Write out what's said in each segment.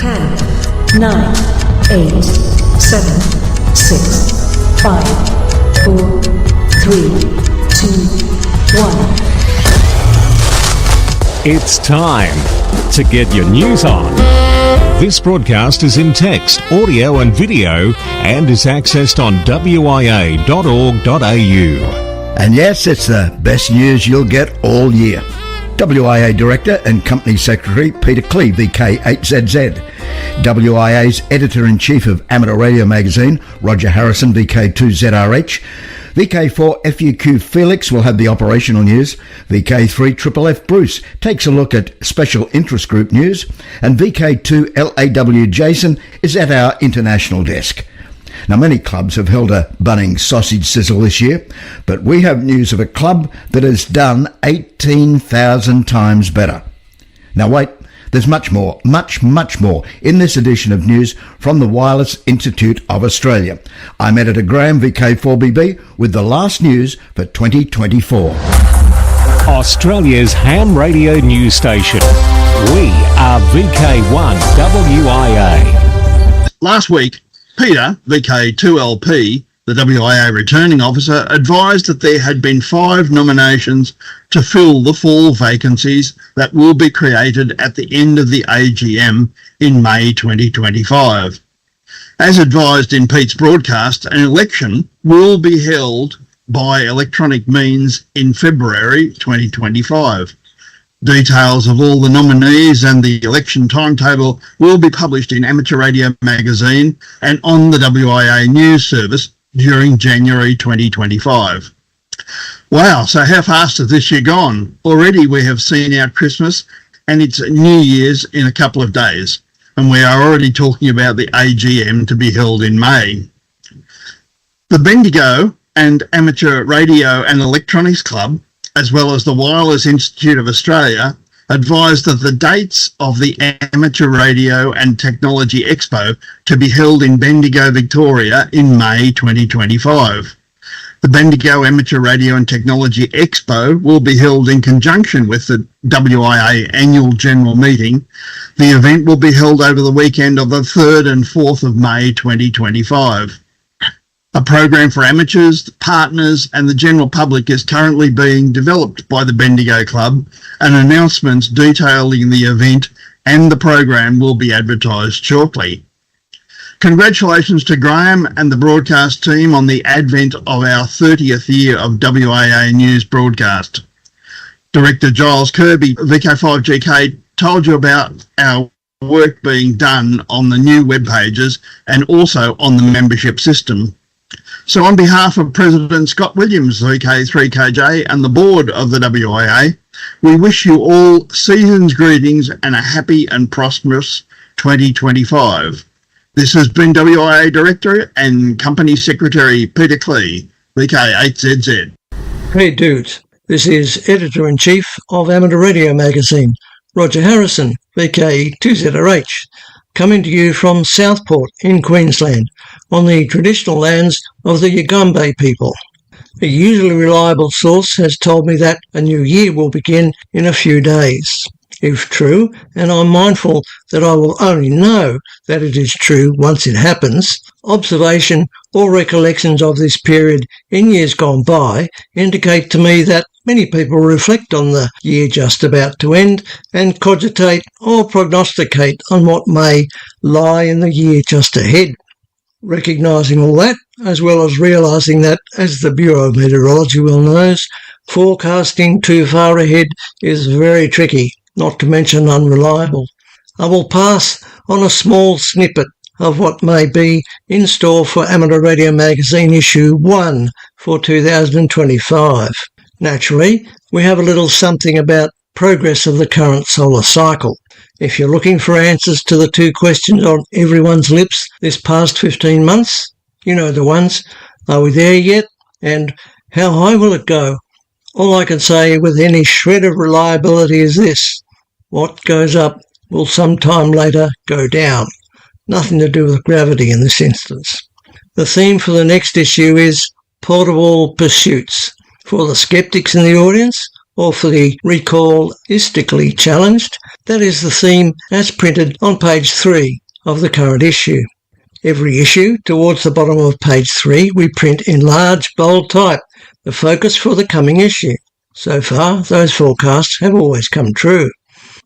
10, 9, 8, 7, 6, 5, 4, 3, 2, 1. It's time to get your news on. This broadcast is in text, audio and video and is accessed on wia.org.au. And yes, it's the best news you'll get all year. WIA Director and Company Secretary Peter Clee, VK8ZZ. WIA's Editor-in-Chief of Amateur Radio Magazine, Roger Harrison, VK2ZRH. VK4FUQ Felix will have the operational news. VK3FFF Bruce takes a look at special interest group news. And VK2LAW Jason is at our international desk. Now, many clubs have held a Bunnings sausage sizzle this year, but we have news of a club that has done 18,000 times better. Now, wait, there's much more in this edition of news from the Wireless Institute of Australia. I'm Editor Graham, VK4BB, with the last news for 2024. Australia's ham radio news station. We are VK1WIA. Last week, Peter, VK2LP, the WIA returning officer, advised that there had been 5 nominations to fill the fall vacancies that will be created at the end of the AGM in May 2025. As advised in Pete's broadcast, an election will be held by electronic means in February 2025. Details of all the nominees and the election timetable will be published in Amateur Radio Magazine and on the WIA News Service during January 2025. Wow, so how fast has this year gone? Already we have seen our Christmas and it's New Year's in a couple of days, and we are already talking about the AGM to be held in May. The Bendigo and Amateur Radio and Electronics Club, as well as the Wireless Institute of Australia, advised that the dates of the Amateur Radio and Technology Expo to be held in Bendigo, Victoria in May 2025. The Bendigo Amateur Radio and Technology Expo will be held in conjunction with the WIA Annual General Meeting. The event will be held over the weekend of the 3rd and 4th of May 2025. A program for amateurs, partners and the general public is currently being developed by the Bendigo Club, and announcements detailing the event and the program will be advertised shortly. Congratulations to Graham and the broadcast team on the advent of our 30th year of WIA News broadcast. Director Giles Kirby, VK5GK, told you about our work being done on the new web pages and also on the membership system. So on behalf of President Scott Williams, VK3KJ, and the board of the WIA, we wish you all season's greetings and a happy and prosperous 2025. This has been WIA Director and Company Secretary Peter Clee, VK8ZZ. Hey dudes, this is Editor-in-Chief of Amateur Radio Magazine, Roger Harrison, VK2ZRH, coming to you from Southport in Queensland, on the traditional lands of the Yugambeh people. A usually reliable source has told me that a new year will begin in a few days. If true, and I'm mindful that I will only know that it is true once it happens, observation or recollections of this period in years gone by indicate to me that many people reflect on the year just about to end and cogitate or prognosticate on what may lie in the year just ahead. Recognising all that, as well as realising that, as the Bureau of Meteorology well knows, forecasting too far ahead is very tricky, not to mention unreliable, I will pass on a small snippet of what may be in store for Amateur Radio Magazine issue 1 for 2025. Naturally, we have a little something about progress of the current solar cycle. If you're looking for answers to the 2 questions on everyone's lips this past 15 months, you know the ones. Are we there yet? And how high will it go? All I can say with any shred of reliability is this: what goes up will sometime later go down. Nothing to do with gravity in this instance. The theme for the next issue is portable pursuits. For the skeptics in the audience, or for the recallistically challenged. That is the theme as printed on page 3 of the current issue. Every issue, towards the bottom of page 3, we print in large, bold type the focus for the coming issue. So far, those forecasts have always come true.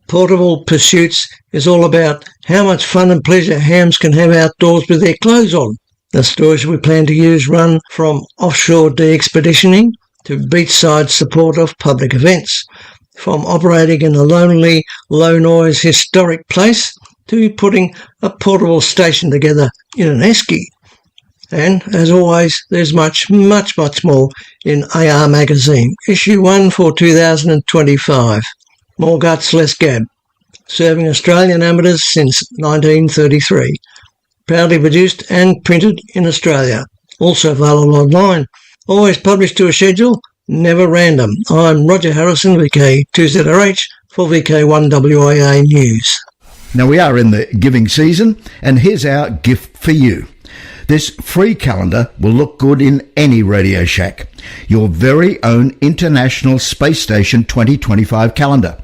Portable Pursuits is all about how much fun and pleasure hams can have outdoors with their clothes on. The stories we plan to use run from offshore de-expeditioning to beachside support of public events, from operating in a lonely, low-noise historic place to putting a portable station together in an esky. And, as always, there's much, much, much more in AR Magazine, issue 1 for 2025. More guts, less gab. Serving Australian amateurs since 1933. Proudly produced and printed in Australia. Also available online. Always published to a schedule, never random. I'm Roger Harrison, VK2ZRH, for VK1WIA News. Now we are in the giving season, and here's our gift for you. This free calendar will look good in any Radio Shack. Your very own International Space Station 2025 calendar.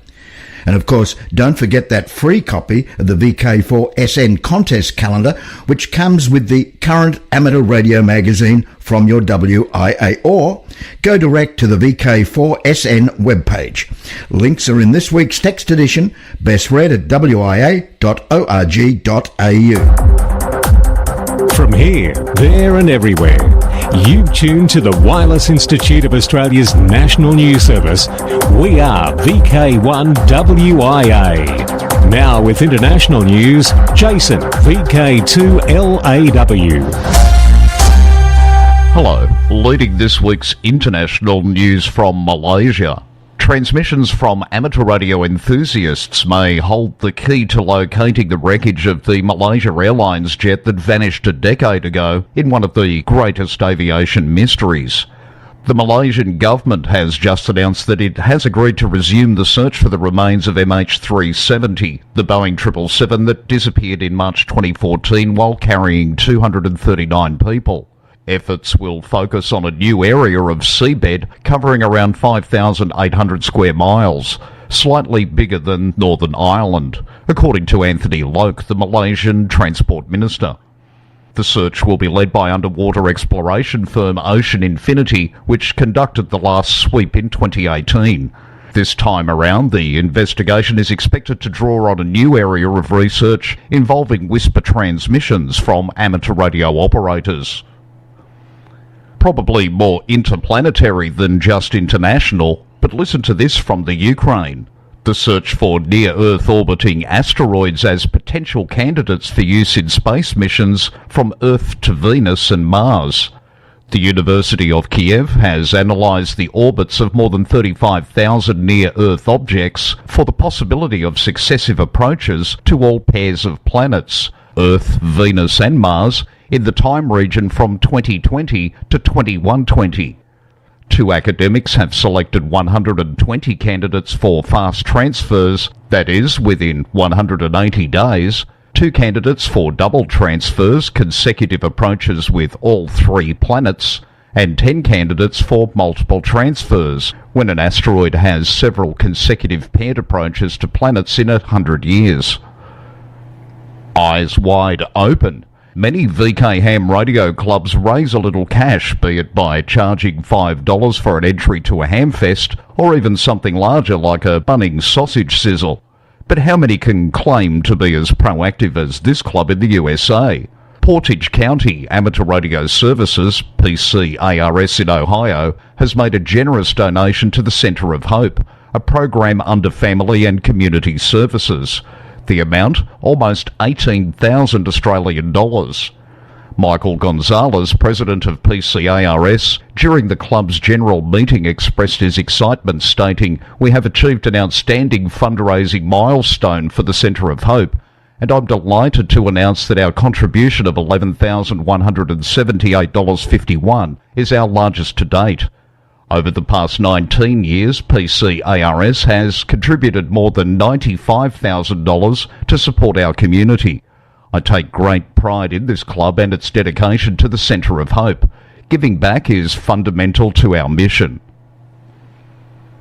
And of course, don't forget that free copy of the VK4SN contest calendar, which comes with the current amateur radio magazine from your WIA, or go direct to the VK4SN webpage. Links are in this week's text edition, best read at wia.org.au. From here, there and everywhere, you've tuned to the Wireless Institute of Australia's National News Service. We are VK1WIA. Now with international news, Jason, VK2LAW. Hello, leading this week's international news from Malaysia. Transmissions from amateur radio enthusiasts may hold the key to locating the wreckage of the Malaysia Airlines jet that vanished a decade ago in one of the greatest aviation mysteries. The Malaysian government has just announced that it has agreed to resume the search for the remains of MH370, the Boeing 777 that disappeared in March 2014 while carrying 239 people. Efforts will focus on a new area of seabed covering around 5,800 square miles, slightly bigger than Northern Ireland, according to Anthony Loke, the Malaysian Transport Minister. The search will be led by underwater exploration firm Ocean Infinity, which conducted the last sweep in 2018. This time around, the investigation is expected to draw on a new area of research involving whisper transmissions from amateur radio operators. Probably more interplanetary than just international, but listen to this from the Ukraine. The search for near-Earth orbiting asteroids as potential candidates for use in space missions from Earth to Venus and Mars. The University of Kiev has analysed the orbits of more than 35,000 near-Earth objects for the possibility of successive approaches to all pairs of planets, Earth, Venus and Mars, in the time region from 2020 to 2120. Two academics have selected 120 candidates for fast transfers, that is, within 180 days, 2 candidates for double transfers, consecutive approaches with all 3 planets, and 10 candidates for multiple transfers, when an asteroid has several consecutive paired approaches to planets in 100 years. Eyes wide open. Many VK ham radio clubs raise a little cash, be it by charging $5 for an entry to a hamfest, or even something larger like a Bunnings sausage sizzle. But how many can claim to be as proactive as this club in the USA? Portage County Amateur Radio Services, PCARS in Ohio, has made a generous donation to the Centre of Hope, a program under Family and Community Services. The amount, almost 18,000 Australian dollars. Michael Gonzalez, president of PCARS, during the club's general meeting expressed his excitement, stating, "We have achieved an outstanding fundraising milestone for the Centre of Hope, and I'm delighted to announce that our contribution of $11,178.51 is our largest to date. Over the past 19 years, PCARS has contributed more than $95,000 to support our community. I take great pride in this club and its dedication to the Centre of Hope. Giving back is fundamental to our mission."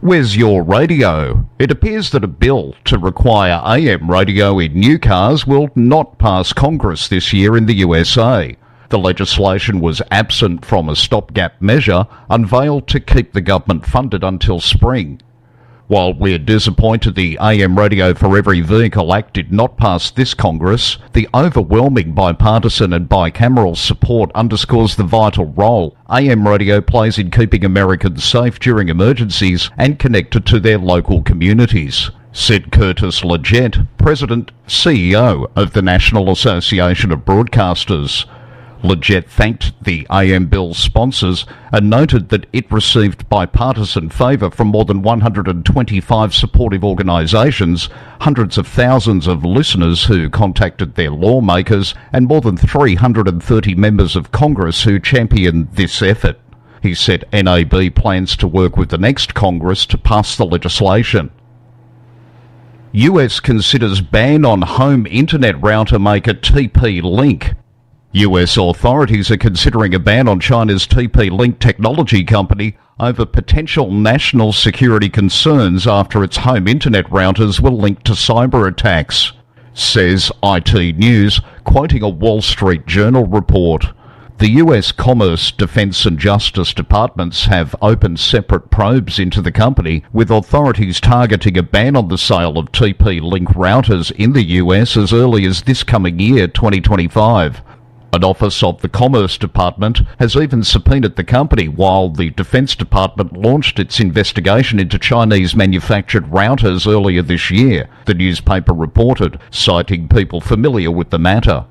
Where's your radio? It appears that a bill to require AM radio in new cars will not pass Congress this year in the USA. The legislation was absent from a stopgap measure unveiled to keep the government funded until spring. While we're disappointed the AM Radio for Every Vehicle Act did not pass this Congress, the overwhelming bipartisan and bicameral support underscores the vital role AM radio plays in keeping Americans safe during emergencies and connected to their local communities, said Curtis Leggett, President, CEO of the National Association of Broadcasters. Leggett thanked the AM Bill's sponsors and noted that it received bipartisan favour from more than 125 supportive organisations, hundreds of thousands of listeners who contacted their lawmakers, and more than 330 members of Congress who championed this effort. He said NAB plans to work with the next Congress to pass the legislation. US considers ban on home internet router maker TP-Link. US authorities are considering a ban on China's TP-Link technology company over potential national security concerns after its home internet routers were linked to cyber attacks, says IT News, quoting a Wall Street Journal report. The US Commerce, Defense and Justice Departments have opened separate probes into the company, with authorities targeting a ban on the sale of TP-Link routers in the US as early as this coming year, 2025. An office of the Commerce Department has even subpoenaed the company while the Defense Department launched its investigation into Chinese-manufactured routers earlier this year, the newspaper reported, citing people familiar with the matter.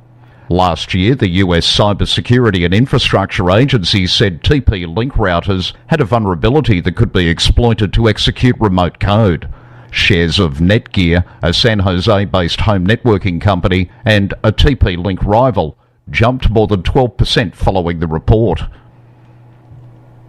Last year, the US Cybersecurity and Infrastructure Agency said TP-Link routers had a vulnerability that could be exploited to execute remote code. Shares of Netgear, a San Jose-based home networking company, and a TP-Link rival jumped more than 12% following the report.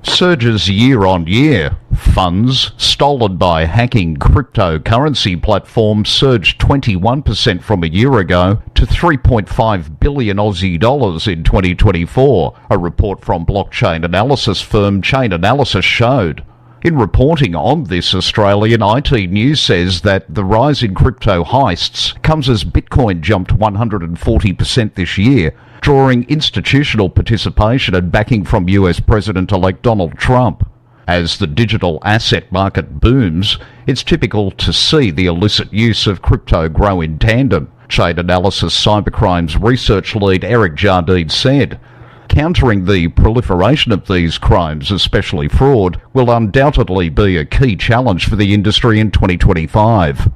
Surges year on year. Funds stolen by hacking cryptocurrency platforms surged 21% from a year ago to 3.5 billion Aussie dollars in 2024, a report from blockchain analysis firm Chain Analysis showed. In reporting on this, Australian IT News says that the rise in crypto heists comes as Bitcoin jumped 140% this year, drawing institutional participation and backing from US President-elect Donald Trump. As the digital asset market booms, it's typical to see the illicit use of crypto grow in tandem, Chain Analysis Cybercrimes research lead Eric Jardine said. Countering the proliferation of these crimes, especially fraud, will undoubtedly be a key challenge for the industry in 2025.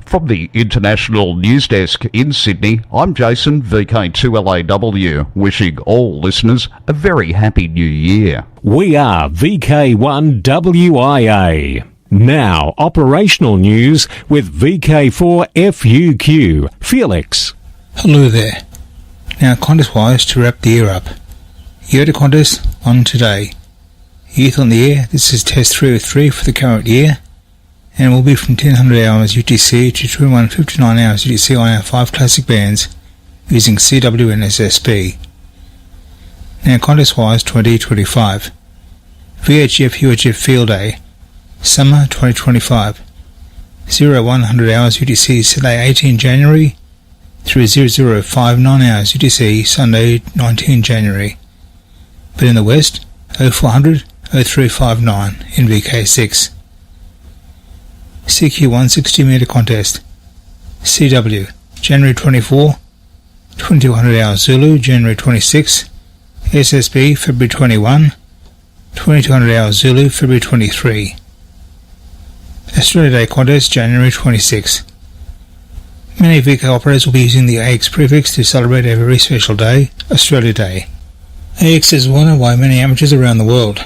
From the International News Desk in Sydney, I'm Jason, VK2LAW, wishing all listeners a very happy new year. We are VK1WIA. Now, operational news with VK4FUQ. Felix. Hello there. Now, contest-wise, to wrap the year up. Yoda contest on today. Youth on the Air, this is test 3 of 3 for the current year, and will be from 1000 hours UTC to 2159 hours UTC on our 5 classic bands using CW and SSB. Now, contest-wise, 2025. VHF UHF Field Day, Summer 2025. 0100 hours UTC Saturday 18 January through 0059 hours UTC Sunday 19 January. But in the West, 0400 0359 in VK6. CQ 160 metre contest. CW, January 24, 2200 hours Zulu, January 26. SSB, February 21, 2200 hours Zulu, February 23. Australia Day contest, January 26. Many VK operators will be using the AX prefix to celebrate a very special day, Australia Day. AX is honoured by many amateurs around the world.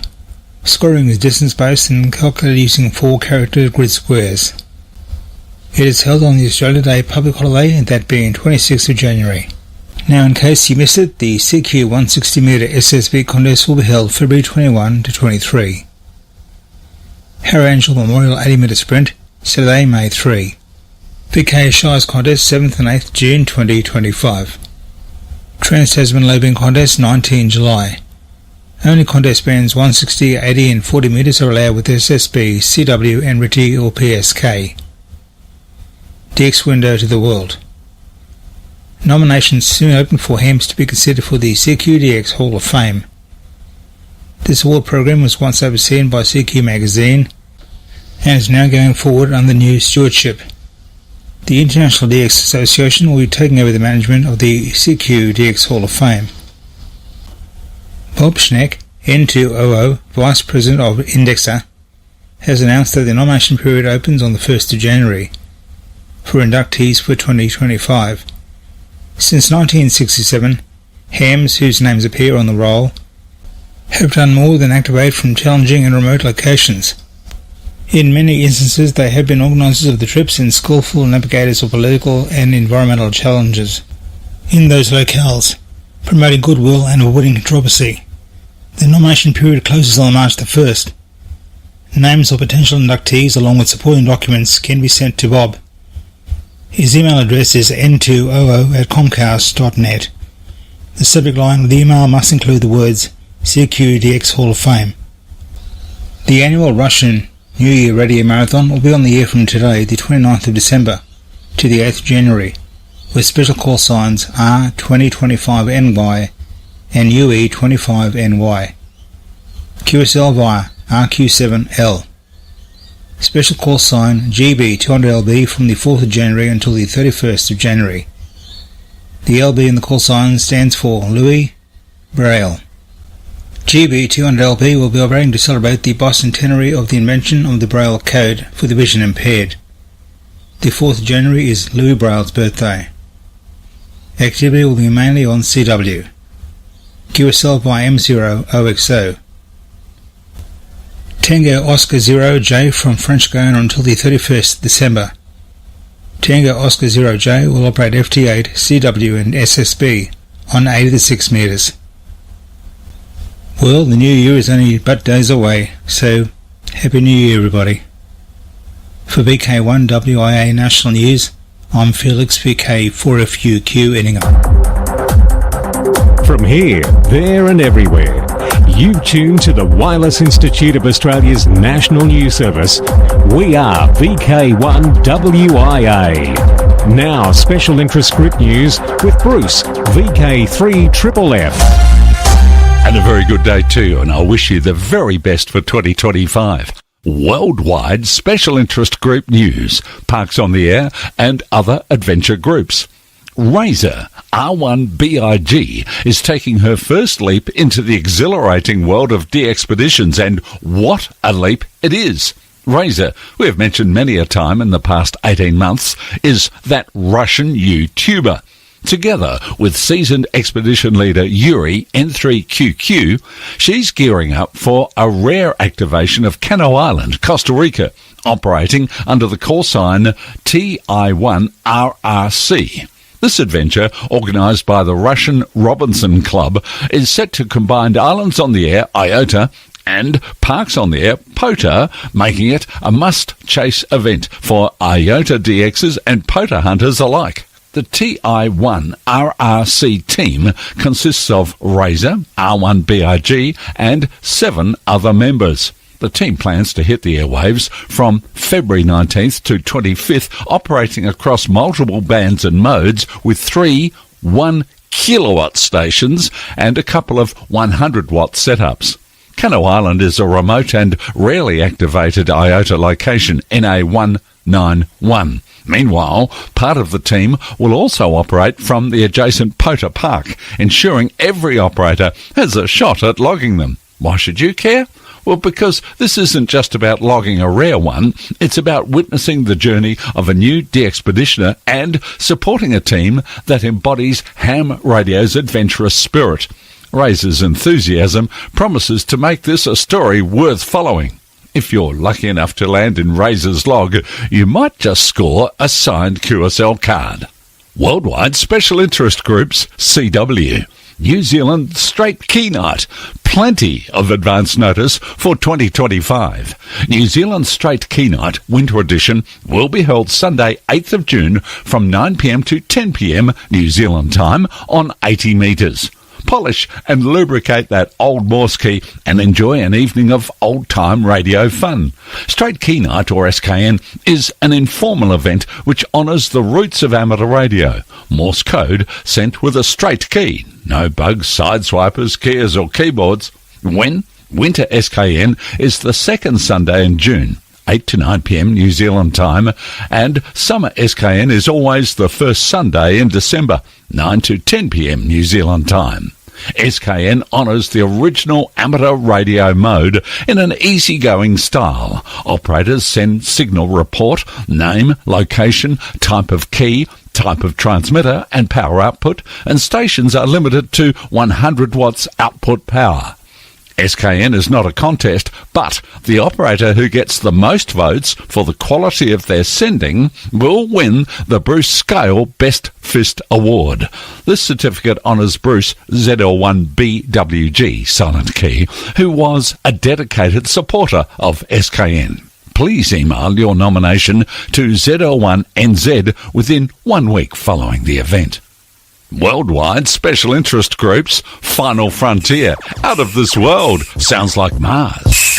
Scoring is distance-based and calculated using 4-character grid squares. It is held on the Australia Day public holiday, that being 26th of January. Now, in case you missed it, the CQ 160 metre SSB contest will be held February 21 to 23. Harry Angel Memorial 80 metre sprint, Saturday, May 3. VK Shires contest 7th and 8th June 2025. Trans-Tasman Lobing contest 19 July. Only contest bands 160, 80 and 40 metres are allowed with SSB, CW and RTTY or PSK. DX window to the world. Nominations soon open for HAMS to be considered for the CQDX Hall of Fame. This award program was once overseen by CQ magazine and is now going forward under new stewardship. The International DX Association will be taking over the management of the CQDX Hall of Fame. Bob Schneck, N200, Vice President of Indexer, has announced that the nomination period opens on the 1st of January for inductees for 2025. Since 1967, HAMS, whose names appear on the roll, have done more than activate from challenging and remote locations. In many instances, they have been organisers of the trips and skillful navigators of political and environmental challenges in those locales, promoting goodwill and avoiding controversy. The nomination period closes on March the 1st. Names of potential inductees along with supporting documents can be sent to Bob. His email address is n200@comcast.net. The subject line of the email must include the words CQDX Hall of Fame. The annual Russian New Year Radio Marathon will be on the air from today, the 29th of December, to the 8th of January, with special call signs R2025NY and UE25NY. QSL via RQ7L. Special call sign GB200LB from the 4th of January until the 31st of January. The LB in the call sign stands for Louis Braille. GB200LB will be operating to celebrate the bicentenary of the invention of the Braille code for the vision impaired. The 4th of January is Louis Braille's birthday. Activity will be mainly on CW. QSL by M0OXO. Tango Oscar 0J from French Guiana until the 31st December. Tango Oscar 0J will operate FT8, CW and SSB on 8 of the 6 metres. Well, the new year is only but days away, so Happy New Year everybody. For VK1WIA National News, I'm Felix VK4FUQ Enningham. From here, there and everywhere, you've tuned to the Wireless Institute of Australia's National News Service. We are VK1WIA. Now, special interest group news with Bruce, VK3FFF. And a very good day to you, and I wish you the very best for 2025. Worldwide special interest group news, Parks on the Air and other adventure groups. Razor R1BIG is taking her first leap into the exhilarating world of de-expeditions, and what a leap it is. Razor, we have mentioned many a time in the past 18 months, is that Russian YouTuber. Together with seasoned expedition leader Yuri N3QQ, she's gearing up for a rare activation of Cano Island, Costa Rica, operating under the call sign TI1RRC. This adventure, organised by the Russian Robinson Club, is set to combine Islands on the Air, IOTA, and Parks on the Air, POTA, making it a must-chase event for IOTA DXs and POTA hunters alike. The TI1RRC team consists of Razor, R1BIG, and 7 other members. The team plans to hit the airwaves from February 19th to 25th, operating across multiple bands and modes with 3 1-kilowatt stations and a couple of 100-watt setups. Cano Island is a remote and rarely activated IOTA location, NA191. Meanwhile, part of the team will also operate from the adjacent POTA Park, ensuring every operator has a shot at logging them. Why should you care? Well, because this isn't just about logging a rare one, it's about witnessing the journey of a new de-expeditioner and supporting a team that embodies ham radio's adventurous spirit. Razor's enthusiasm promises to make this a story worth following. If you're lucky enough to land in Razor's log, you might just score a signed QSL card. Worldwide Special Interest Groups, CW. New Zealand Straight Key Night. Plenty of advance notice for 2025. New Zealand Straight Key Night Winter Edition will be held Sunday 8th of June from 9 p.m. to 10 p.m. New Zealand time on 80 metres. polish and lubricate that old Morse key and enjoy an evening of old-time radio fun. Straight Key Night, or SKN, is an informal event which honours the roots of amateur radio. Morse code sent with a straight key. No bugs, sideswipers, keys or keyboards. When? Winter SKN is the second Sunday in June, 8 to 9 p.m. New Zealand time, and summer SKN is always the first Sunday in December, 9 to 10 p.m. New Zealand time. SKN honours the original amateur radio mode in an easygoing style. Operators send signal report, name, location, type of key, type of transmitter and power output, and stations are limited to 100 watts output power. SKN is not a contest, but the operator who gets the most votes for the quality of their sending will win the Bruce Scale Best Fist Award. This certificate honours Bruce ZL1BWG, silent key, who was a dedicated supporter of SKN. Please email your nomination to ZL1NZ within 1 week following the event. Worldwide special interest groups, Final Frontier, Out of This World, sounds like Mars.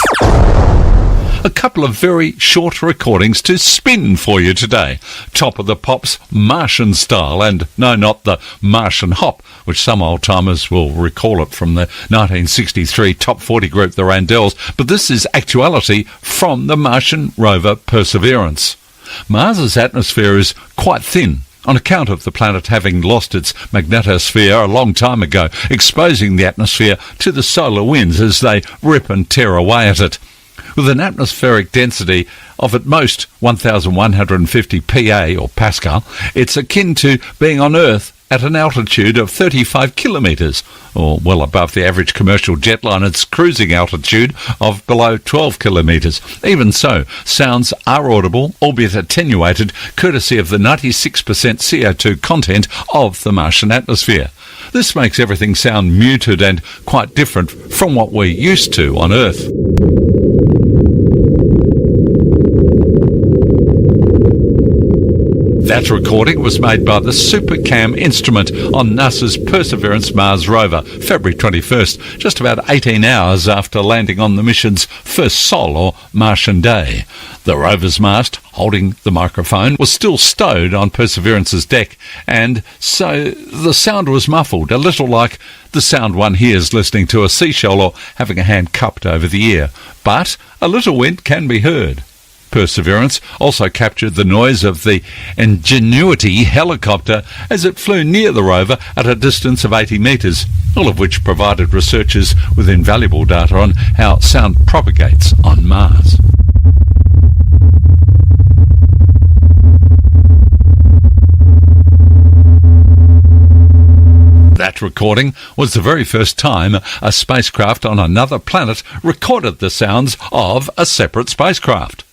A couple of very short recordings to spin for you today. Top of the Pops, Martian style, and no, not the Martian Hop, which some old-timers will recall it from the 1963 Top 40 group, the Randells, but this is actuality from the Martian rover Perseverance. Mars's atmosphere is quite thin, on account of the planet having lost its magnetosphere a long time ago, exposing the atmosphere to the solar winds as they rip and tear away at it. With an atmospheric density of at most 1,150 Pa or Pascal, it's akin to being on Earth at an altitude of 35 kilometres, or well above the average commercial jetliner's cruising altitude of below 12 kilometres. Even so, sounds are audible, albeit attenuated, courtesy of the 96% CO2 content of the Martian atmosphere. This makes everything sound muted and quite different from what we're used to on Earth. That recording was made by the SuperCam instrument on NASA's Perseverance Mars rover, February 21st, just about 18 hours after landing on the mission's first sol, or Martian day. The rover's mast, holding the microphone, was still stowed on Perseverance's deck, and so the sound was muffled, a little like the sound one hears listening to a seashell or having a hand cupped over the ear. But a little wind can be heard. Perseverance also captured the noise of the Ingenuity helicopter as it flew near the rover at a distance of 80 metres, all of which provided researchers with invaluable data on how sound propagates on Mars. That recording was the very first time a spacecraft on another planet recorded the sounds of a separate spacecraft.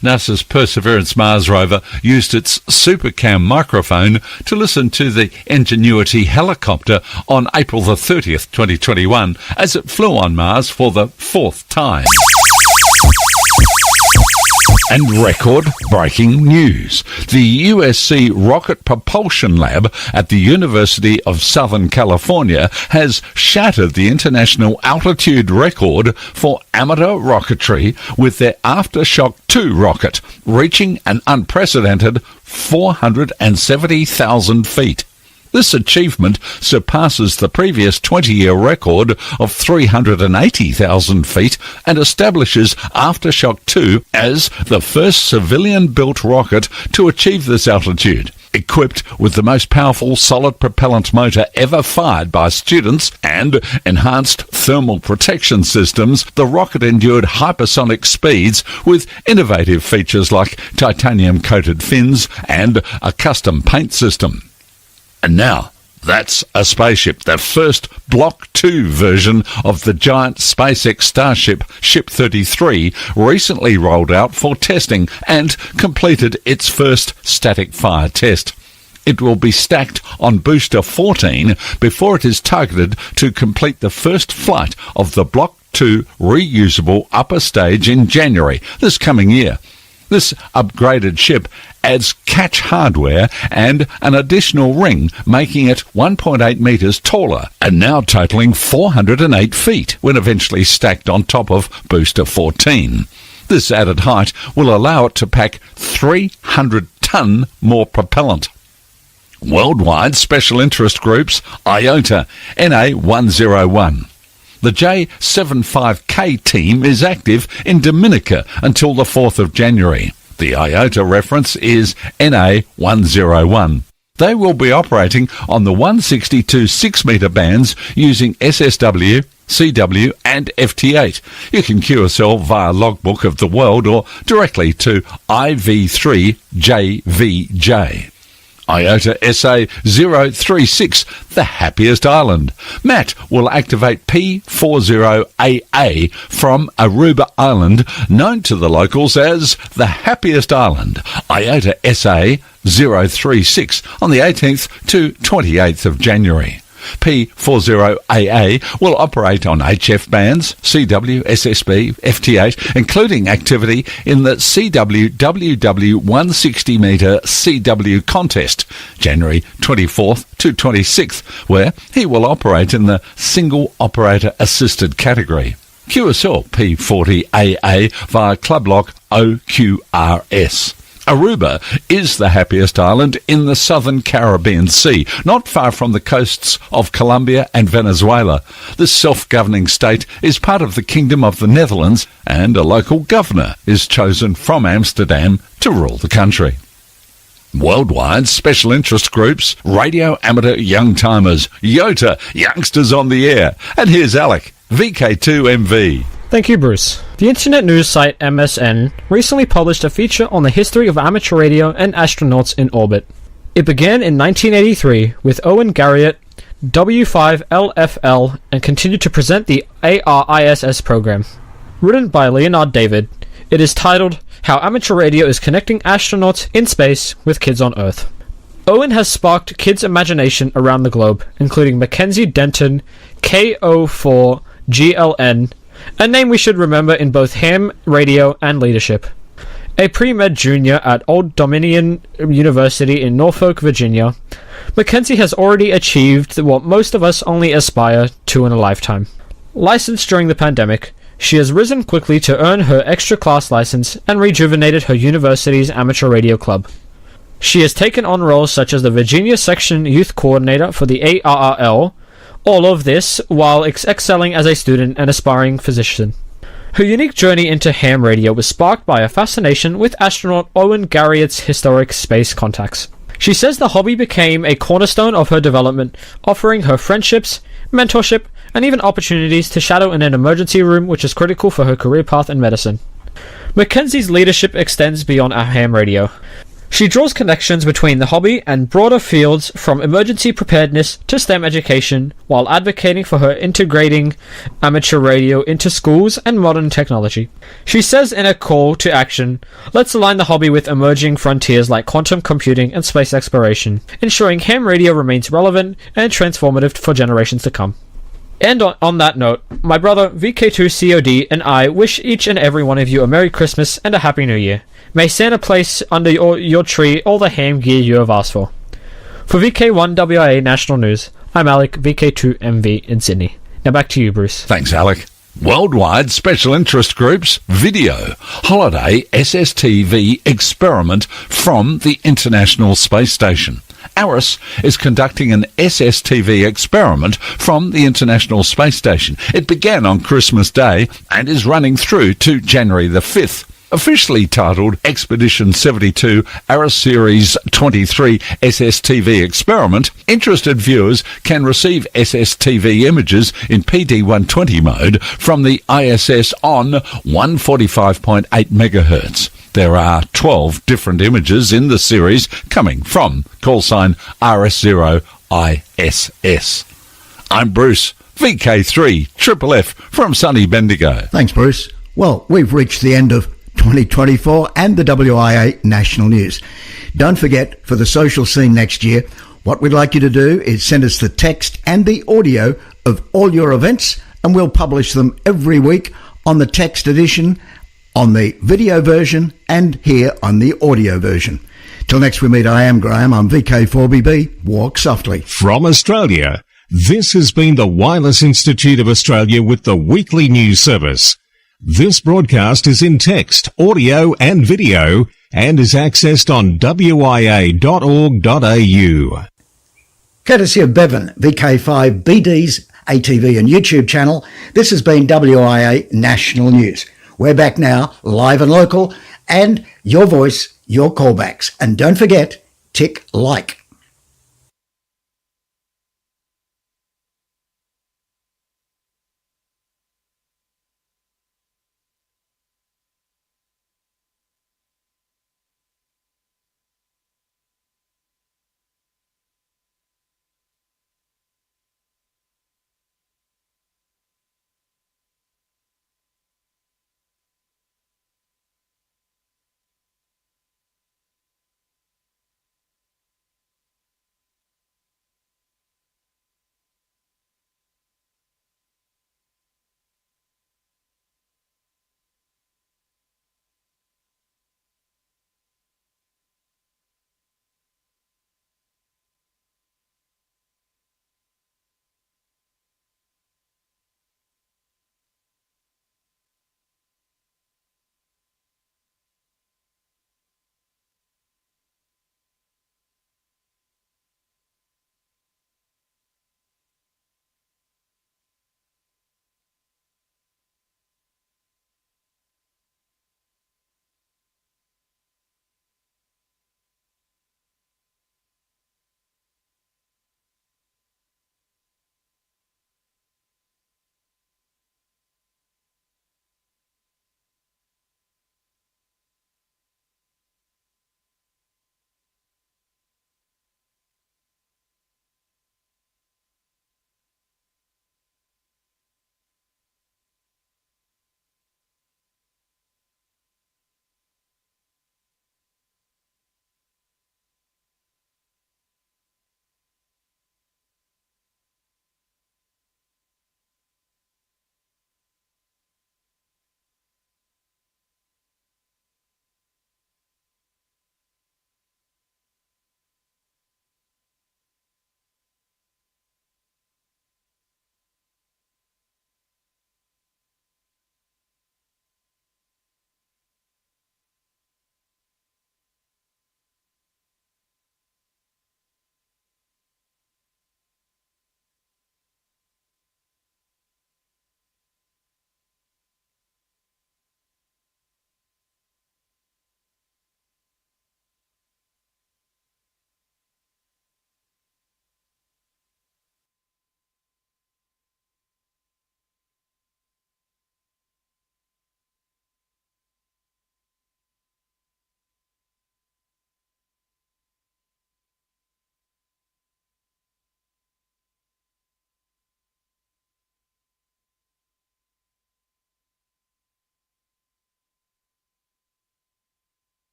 NASA's Perseverance Mars rover used its SuperCam microphone to listen to the Ingenuity helicopter on April the 30th, 2021, as it flew on Mars for the fourth time. And record-breaking news. The USC Rocket Propulsion Lab at the University of Southern California has shattered the international altitude record for amateur rocketry with their Aftershock 2 rocket, reaching an unprecedented 470,000 feet. This achievement surpasses the previous 20-year record of 380,000 feet and establishes Aftershock 2 as the first civilian-built rocket to achieve this altitude. Equipped with the most powerful solid propellant motor ever fired by students and enhanced thermal protection systems, the rocket endured hypersonic speeds with innovative features like titanium-coated fins and a custom paint system. And now, that's a spaceship, the first Block 2 version of the giant SpaceX Starship Ship 33, recently rolled out for testing and completed its first static fire test. It will be stacked on Booster 14 before it is targeted to complete the first flight of the Block 2 reusable upper stage in January this coming year. This upgraded ship adds catch hardware and an additional ring, making it 1.8 metres taller and now totalling 408 feet when eventually stacked on top of Booster 14. This added height will allow it to pack 300-ton more propellant. Worldwide special interest groups, IOTA, NA101. The J75K team is active in Dominica until the 4th of January. The IOTA reference is NA101. They will be operating on the 162 6-metre bands using SSW, CW and FT8. You can QSL via Logbook of the World or directly to IV3JVJ. IOTA SA 036, the happiest island. Matt will activate P40AA from Aruba Island, known to the locals as the happiest island. IOTA SA 036 on the 18th to 28th of January. P40AA will operate on HF bands, CW, SSB, FT8, including activity in the CW WW 160 metre CW contest, January 24th to 26th, where he will operate in the single operator assisted category. QSL P40AA via Club Lock OQRS. Aruba is the happiest island in the southern Caribbean Sea, not far from the coasts of Colombia and Venezuela. This self-governing state is part of the Kingdom of the Netherlands, and a local governor is chosen from Amsterdam to rule the country. Worldwide special interest groups, radio amateur young timers, YOTA, youngsters on the air. And here's Alec, VK2MV. Thank you, Bruce. The internet news site MSN recently published a feature on the history of amateur radio and astronauts in orbit. It began in 1983 with Owen Garriott, W5LFL, and continued to present the ARISS program. Written by Leonard David, it is titled How Amateur Radio is Connecting Astronauts in Space with Kids on Earth. Owen has sparked kids' imagination around the globe, including Mackenzie Denton, KO4GLN, a name we should remember in both ham radio and leadership. A pre-med junior at Old Dominion University in Norfolk, Virginia, Mackenzie has already achieved what most of us only aspire to in a lifetime. Licensed during the pandemic, she has risen quickly to earn her extra class license and rejuvenated her university's amateur radio club. She has taken on roles such as the Virginia Section Youth Coordinator for the ARRL, all of this while excelling as a student and aspiring physician. Her unique journey into ham radio was sparked by a fascination with astronaut Owen Garriott's historic space contacts. She says the hobby became a cornerstone of her development, offering her friendships, mentorship, and even opportunities to shadow in an emergency room, which is critical for her career path in medicine. Mackenzie's leadership extends beyond ham radio. She draws connections between the hobby and broader fields from emergency preparedness to STEM education, while advocating for her integrating amateur radio into schools and modern technology. She says in a call to action, let's align the hobby with emerging frontiers like quantum computing and space exploration, ensuring ham radio remains relevant and transformative for generations to come. And on that note, my brother VK2COD and I wish each and every one of you a Merry Christmas and a Happy New Year. May Santa place under your tree all the ham gear you have asked for. For VK1WIA National News, I'm Alec, VK2MV in Sydney. Now back to you, Bruce. Thanks, Alec. Worldwide Special Interest Groups Video Holiday SSTV Experiment from the International Space Station. ARISS is conducting an SSTV experiment from the International Space Station. It began on Christmas Day and is running through to January the 5th. Officially titled Expedition 72 ARISS Series 23 SSTV Experiment, interested viewers can receive SSTV images in PD120 mode from the ISS on 145.8 MHz. There are 12 different images in the series coming from callsign RS0ISS. I'm Bruce, VK3 Triple F from sunny Bendigo. Thanks, Bruce. Well, we've reached the end of 2024 and the WIA National News. Don't forget, for the social scene next year, what we'd like you to do is send us the text and the audio of all your events, and we'll publish them every week on the text edition on the video version and here on the audio version. Till next we meet, I am Graham. I'm VK4BB. Walk softly. From Australia, this has been the Wireless Institute of Australia with the weekly news service. This broadcast is in text, audio and video and is accessed on wia.org.au. Courtesy of Bevan, VK5BD's ATV and YouTube channel, this has been WIA National News. We're back now, live and local, and your voice, your callbacks. And don't forget, tick like.